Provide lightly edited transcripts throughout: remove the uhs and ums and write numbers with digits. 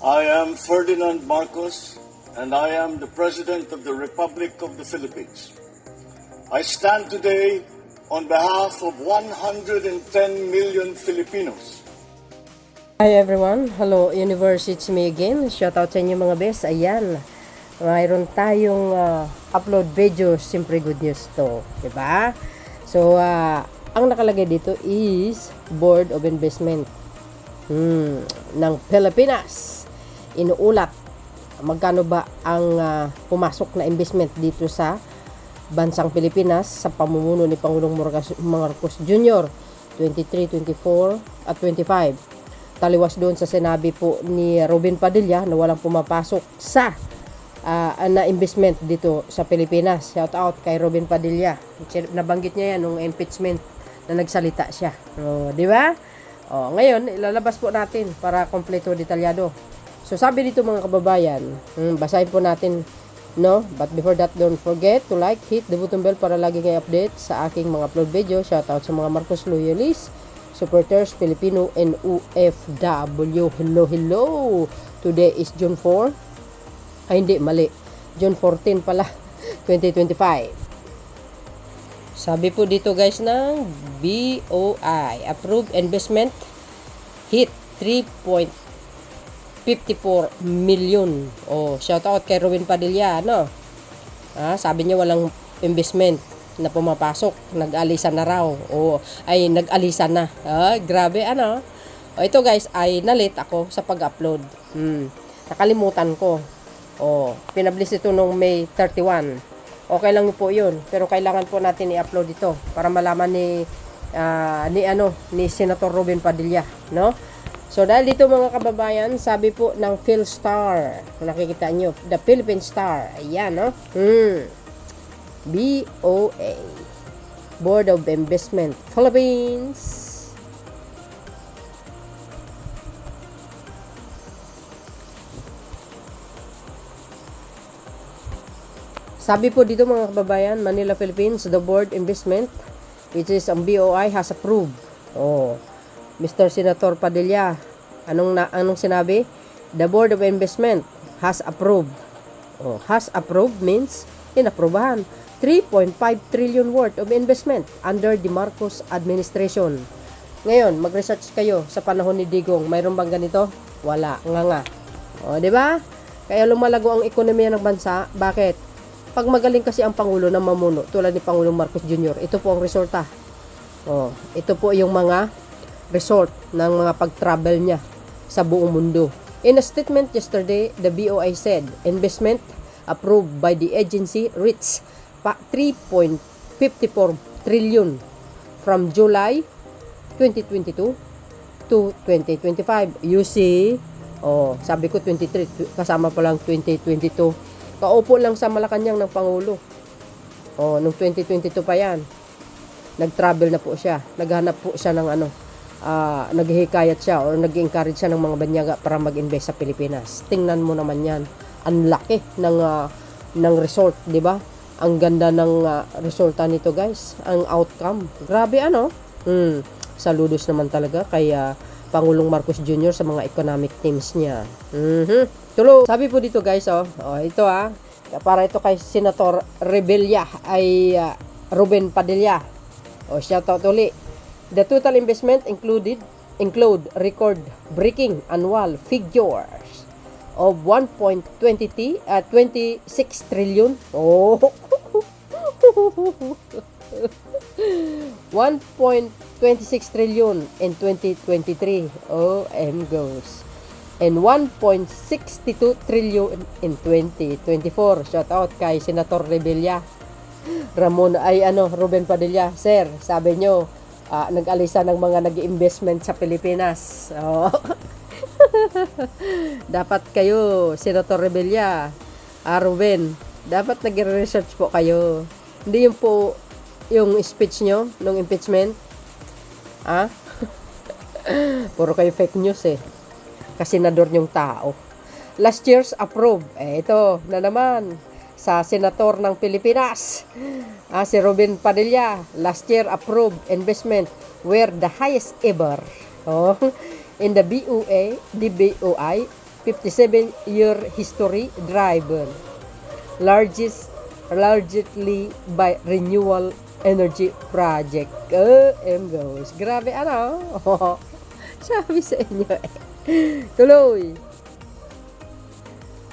I am Ferdinand Marcos, and I am the President of the Republic of the Philippines. I stand today on behalf of 110 million Filipinos. Hi everyone, hello universe, it's me again. Shout out sa inyo mga best. Ayan, mayroon tayong upload video. Siyempre good news to, diba? So, ang nakalagay dito is Board of Investment ng Pilipinas. Inuulat magkano ba ang pumasok na investment dito sa bansang Pilipinas sa pamumuno ni Pangulong Marcos Jr. 23, 24 at 25. Taliwas doon sa sinabi po ni Robin Padilla na walang pumapasok sa na investment dito sa Pilipinas. Shout out kay Robin Padilla. Nabanggit niya yan nung impeachment na nagsalita siya. Di ba? Ngayon, ilalabas po natin para kompleto detalyado. So sabi dito mga kababayan, basahin po natin, no? But before that, don't forget to like, hit the button bell para lagi kayo update sa aking mga upload video. Shout out sa mga Marcos loyalists, supporters, Filipino, and OFW. Hello, hello! Today is June 4. Ay, hindi, mali. June 14 pala, 2025. Sabi po dito guys ng BOI, approved investment hit 3.54 million. Shout out kay Robin Padilla, no? Sabi niya walang investment na pumapasok, nag-alisan na raw. Ay nag-alisan na. Grabe ano. Ito guys ay nalit ako sa pag-upload. Nakalimutan ko. Pinablis ito nung May 31. Okay lang po 'yun, pero kailangan po natin i-upload ito para malaman ni Senator Robin Padilla, no? So dahil dito mga kababayan, sabi po ng PhilStar, nakikita nyo, the Philippine Star, ayan, no? BOA, Board of Investment, Philippines. Sabi po dito mga kababayan, Manila, Philippines, the Board Investment, which is ang BOI, has approved. Mr. Senator Padilla, anong sinabi? The Board of Investment has approved. Has approved means inaprobahan 3.5 trillion worth of investment under the Marcos administration. Ngayon, mag-research kayo sa panahon ni Digong, mayroon bang ganito? Wala, nga. Di ba? Kaya lumalago ang ekonomiya ng bansa. Bakit? Pag magaling kasi ang Pangulo na mamuno, tulad ni Pangulong Marcos Jr., ito po ang resulta. Ito po yung mga result ng mga pag-travel niya sa buong mundo. In a statement yesterday, the BOI said investment approved by the agency reached 3.54 trillion from July 2022 to 2025. You see, sabi ko 23, kasama pa lang 2022. Kaupo lang sa Malacanang ng Pangulo. Nung 2022 pa yan. Nag-travel na po siya. Naghanap po siya ng naghihikayat siya o nag-encourage siya ng mga banyaga para mag-invest sa Pilipinas. Tingnan mo naman yan. Ang laki ng result, di ba? Ang ganda ng resulta nito, guys. Ang outcome. Grabe ano? Saludos naman talaga kay Pangulong Marcos Jr. sa mga economic teams niya. Tulo. Sabi po dito, guys, ito para ito kay Senator Rebella ay Robin Padilla. Shout out ulit. The total investment include record-breaking annual figures of 1.26 trillion. 1.26 trillion in 2023. Goes. And 1.62 trillion in 2024. Shout out kay Senator Rebella. Robin Padilla. Sir, sabi nyo, nag-alisa ng mga nag-investment sa Pilipinas. Dapat kayo, Senator Rebella, Ruben, dapat nag-research po kayo. Hindi yung po yung speech nyo nung impeachment. Puro kayo fake news kasi senador yung tao. Last year's approved. Ito na naman sa senator ng Pilipinas. Si Robin Padilla, last year approved investment were the highest ever. In the BOI 57-year history driven largely by renewable energy project. Goes. Grabe ano? Sabi sa inyo eh. Tuloy.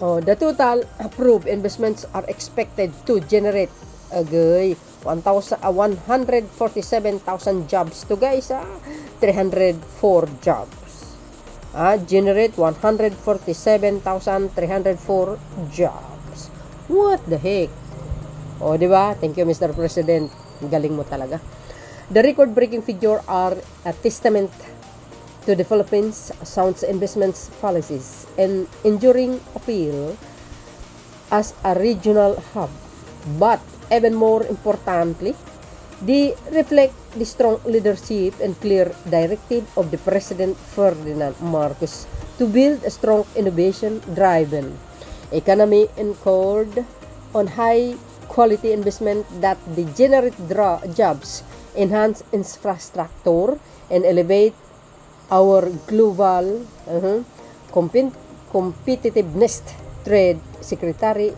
The total approved investments are expected to generate 147,000 jobs to guys, 304 jobs. Generate 147,304 jobs. What the heck? Di ba? Thank you, Mr. President. Galing mo talaga. The record-breaking figure are a testament to the Philippines' sound investments policies and enduring appeal as a regional hub. But even more importantly, they reflect the strong leadership and clear directive of the President Ferdinand Marcos to build a strong innovation-driven economy anchored on high-quality investment that they generate jobs, enhance infrastructure, and elevate our global competitiveness, Trade Secretary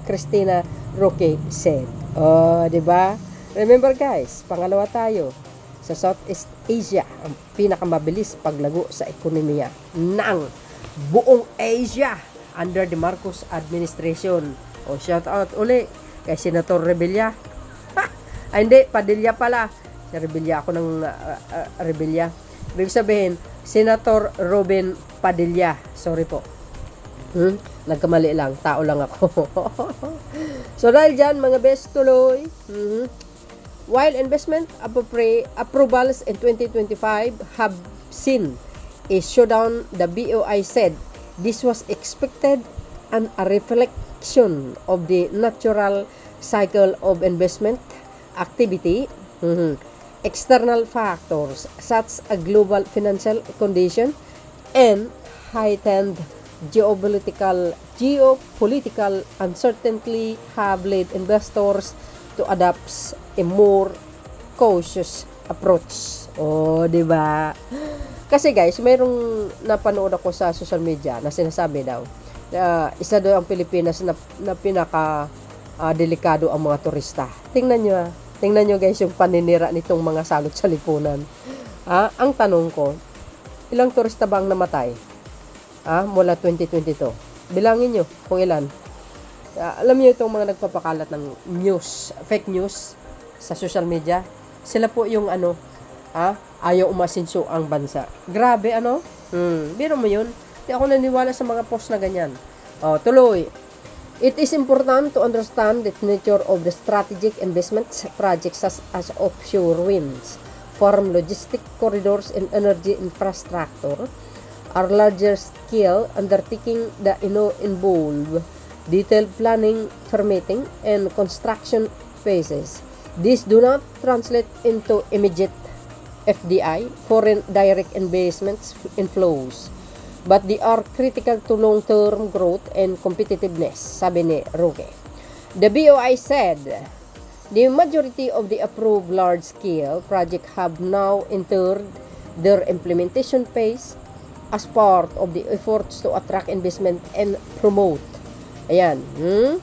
Cristina Roque said. Di ba? Remember guys, pangalawa tayo sa Southeast Asia, ang pinakamabilis paglago sa ekonomiya ng buong Asia under the Marcos administration. Shout out uli kay Senator Rebilla. Hindi, Padilla pala. Si Rebilla ako ng Rebilla. Ibig sabihin, Senator Robin Padilla. Sorry po. Nagkamali lang. Tao lang ako. So, dahil dyan, mga best, tuloy. While investment approvals in 2025 have seen a showdown, the BOI said this was expected and a reflection of the natural cycle of investment activity. External factors such as global financial condition and heightened geopolitical uncertainty have led investors to adopt a more cautious approach. Di ba? Kasi guys, mayroong napanood ako sa social media na sinasabi daw na isa daw ang Pilipinas na pinaka delikado ang mga turista. Tingnan nyo guys yung paninira nitong mga salot sa lipunan. Ang tanong ko, ilang turista ba ang namatay? Mula 2022. Bilangin nyo kung ilan. Alam niyo itong mga nagpapakalat ng news, fake news sa social media. Sila po yung ayaw umasinso ang bansa. Grabe biro mo yun. Di ako naniwala sa mga post na ganyan. Tuloy. It is important to understand the nature of the strategic investments projects such as offshore winds, farm logistic corridors, and energy infrastructure are larger scale undertaking that involve detailed planning, permitting, and construction phases. These do not translate into immediate FDI, foreign direct investments inflows, but they are critical to long-term growth and competitiveness, sabi ni Roque. The BOI said, the majority of the approved large-scale projects have now entered their implementation phase as part of the efforts to attract investment and promote. The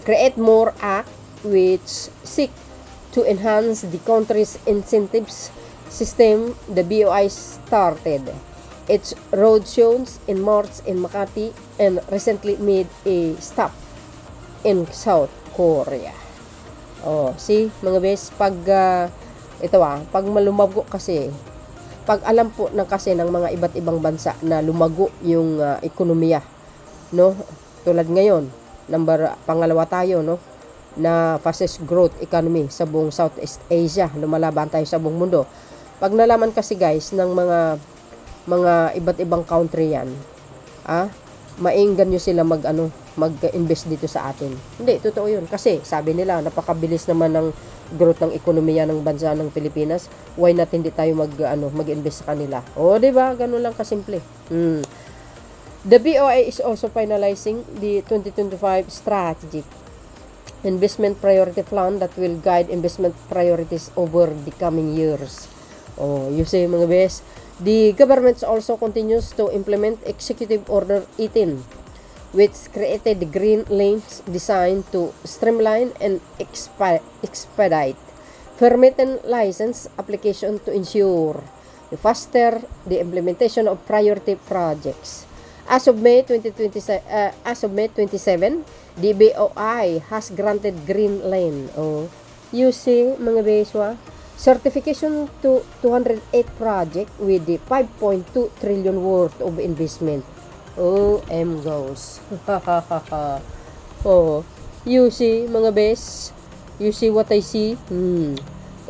Create More Act, which seek to enhance the country's incentives system. The BOI started its road shows in March in Makati and recently made a stop in South Korea. See, mga bes, pag pag malumago kasi, pag alam po kasi ng mga iba't ibang bansa na lumago yung ekonomiya, no? Tulad ngayon, pangalawa tayo, no? Na fastest growth economy sa buong Southeast Asia, lumalaban tayo sa buong mundo. Pag nalaman kasi guys ng mga iba't ibang country yan, mainggan nyo sila mag-invest dito sa atin. Hindi, totoo yun. Kasi sabi nila, napakabilis naman ng growth ng ekonomiya ng bansa ng Pilipinas. Why not hindi tayo mag-invest sa kanila? Diba? Ganun lang kasimple. The BOI is also finalizing the 2025 strategic investment priority plan that will guide investment priorities over the coming years. You see mga bes, The government also continues to implement Executive Order 18, which created the green lanes designed to streamline and expedite permit and license application to ensure faster the implementation of priority projects. As of May 27, the BOI has granted green lane. Oh, you see, mga beswa, certification to 208 project with the 5.2 trillion worth of investment. OM goes. Oh, you see, mga bes, you see what I see?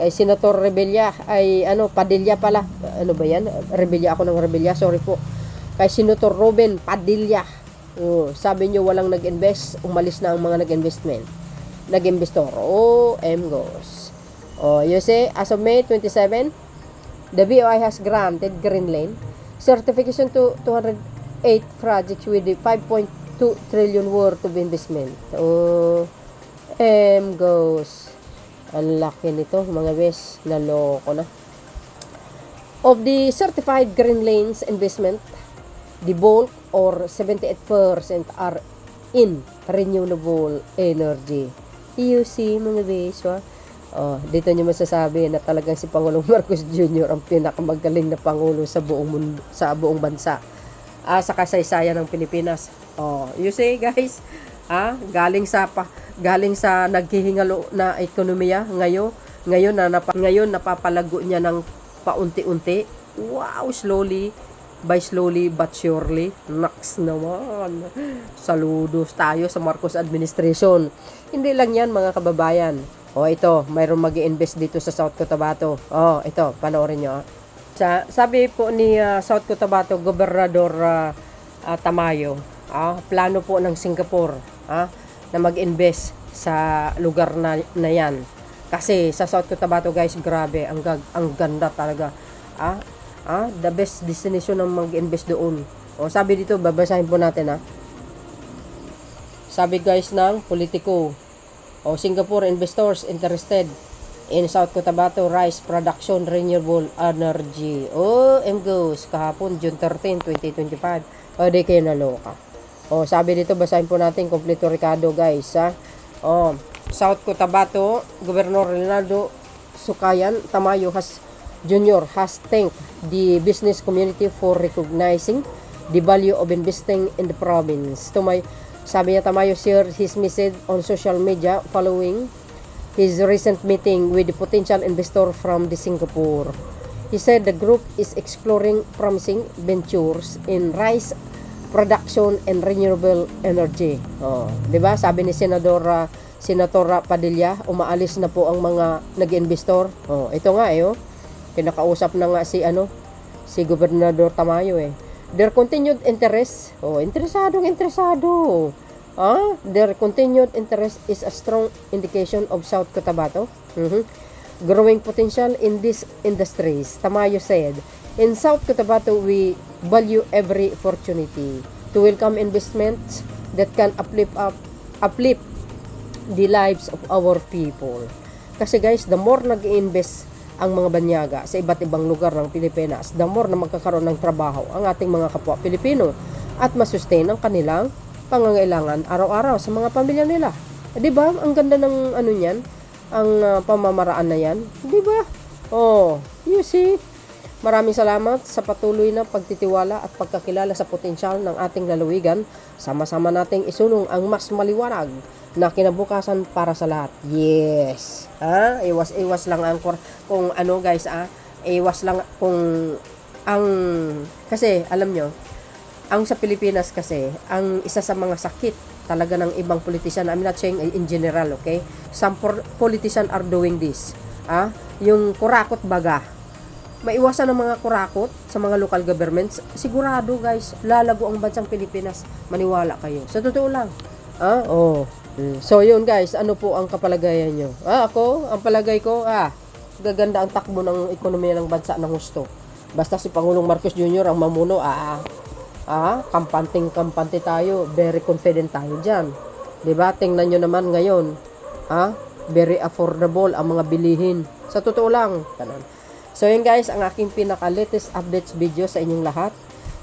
Kay Senator Rebella ay Padilla pala. Ano ba yan? Rebella ako ng Rebella, sorry po. Kay Senator Robin Padilla. Sabi nyo walang nag-invest, umalis na ang mga nag-investment. Nag-investor. M goes. You see, as of May 27, the BOI has granted green lane certification to 208 projects with the 5.2 trillion worth of investment. M goes. Ang laki nito, mga bes. Naloko na. Of the certified green lanes investment, the bulk or 78% are in renewable energy. You see, mga bes, dito nyo masasabi na talagang si Pangulong Marcos Jr. ang pinakamagaling na Pangulo sa buong mundo, sa buong bansa. Sa kasaysayan ng Pilipinas. You see, guys, galing sa naghihingalo na ekonomiya ngayon napapalago niya ng paunti-unti. Wow, slowly but surely. Naks naman. Saludos tayo sa Marcos administration. Hindi lang yan, mga kababayan. Ito, mayroong mag-i-invest dito sa South Cotabato. Ito, panoorin nyo. Sabi po ni South Cotabato Gobernador Tamayo, plano po ng Singapore na mag-invest sa lugar na yan. Kasi sa South Cotabato, guys, grabe, ang ganda talaga. The best destination ng mag-invest doon. Sabi dito, babasahin po natin. Sabi, guys, ng politiko, Singapore investors interested in South Cotabato rice production renewable energy. M goes, kahapon, June 13, 2025. Di kayo naloka. Sabi dito, basahin po natin, kompleto Ricardo, guys, South Cotabato, Governor Ronaldo Sukayan Tamayo Jr. has thanked the business community for recognizing the value of investing in the province. Sabi niya, Tamayo shared his message on social media following his recent meeting with the potential investor from the Singapore. He said the group is exploring promising ventures in rice production and renewable energy. Diba? Sabi ni Senator Padilla, umaalis na po ang mga nag-investor. Ito nga pinakausap na nga si Gobernador Tamayo Their continued interest, interesado. Their continued interest is a strong indication of South Cotabato growing potential in these industries. Tamayo said, in South Cotabato, we value every opportunity to welcome investments that can uplift the lives of our people. Kasi, guys, the more nag-i-invest ang mga banyaga sa iba't ibang lugar ng Pilipinas, the more na magkakaroon ng trabaho ang ating mga kapwa Pilipino at masustain ang kanilang pangangailangan araw-araw sa mga pamilya nila. Di ba? Ang ganda ng niyan, ang pamamaraan na yan. Di ba? You see? Maraming salamat sa patuloy na pagtitiwala at pagkakilala sa potensyal ng ating lalawigan. Sama-sama nating isunong ang mas maliwanag na kinabukasan para sa lahat. Yes. Iwas lang ang kung guys, iwas lang kung kasi alam nyo, ang sa Pilipinas kasi, ang isa sa mga sakit talaga ng ibang politician, I'm not saying in general, okay? Some politician are doing this. Yung kurakot baga. Maiwasan ng mga kurakot sa mga local governments, sigurado, guys, lalago ang bansang Pilipinas. Maniwala kayo. Sa totoo lang. So yun, guys, ano po ang kapalagayan nyo? Ako, ang palagay ko, gaganda ang takbo ng ekonomiya ng bansa ng husto. Basta si Pangulong Marcos Jr. ang mamuno, kampante tayo, very confident tayo dyan. Diba? Tingnan nyo naman ngayon, very affordable ang mga bilihin. Sa totoo lang, So yun guys, ang aking pinaka-latest updates video sa inyong lahat.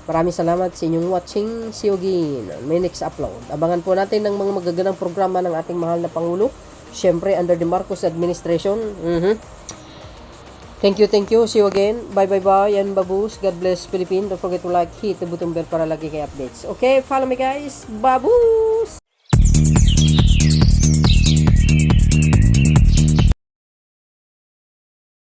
Maraming salamat sa inyong watching. See you again on my next upload. Abangan po natin ng mga magagandang programa ng ating mahal na Pangulo. Siyempre, under the Marcos administration. Thank you. See you again. Bye. And babus. God bless Philippines. Don't forget to like, hit the button bell para lagi kayo updates. Okay, follow me guys. Babus!